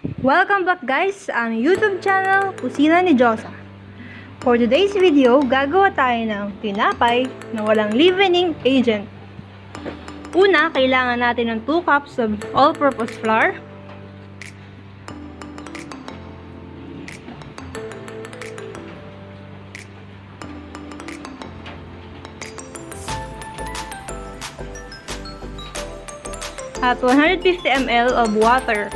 Welcome back guys sa aming YouTube channel, Kusina ni Josa. For today's video, gagawa tayo ng tinapay na walang leavening agent. Una, kailangan natin ng 2 cups of all-purpose flour, at 150 ml of water.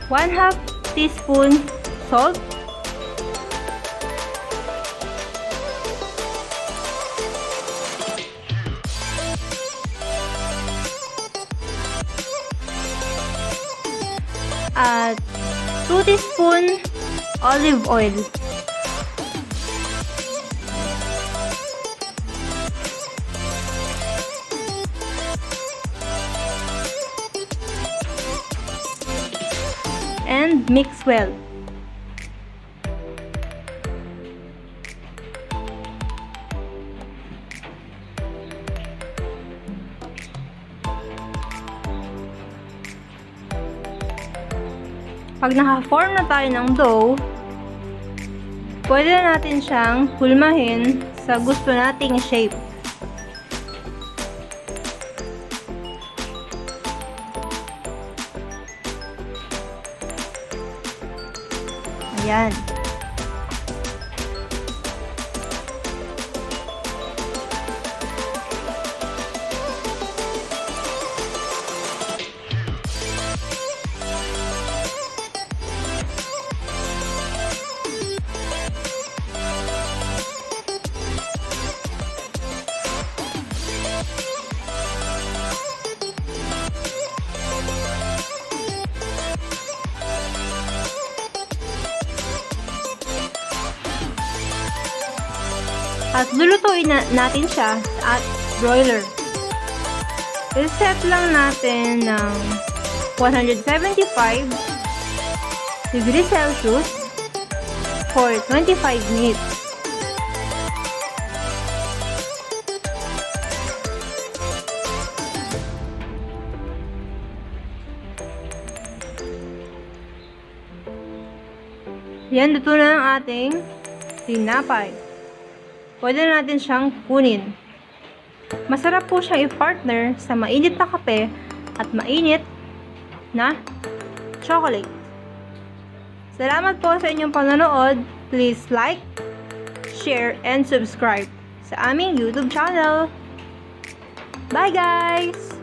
One half teaspoon salt, at 2 teaspoon olive oil. And mix well. Pag naka-form na tayo ng dough, pwede na natin siyang hulmahin sa gusto nating shape. Ayan. At lulutuin natin siya at broiler. I-set lang natin ng 175 degrees Celsius for 25 minutes. Yan, luto na ang ating tinapay. Pwede natin siyang kunin. Masarap po siyang i-partner sa mainit na kape at mainit na chocolate. Salamat po sa inyong panonood. Please like, share, and subscribe sa aming YouTube channel. Bye guys!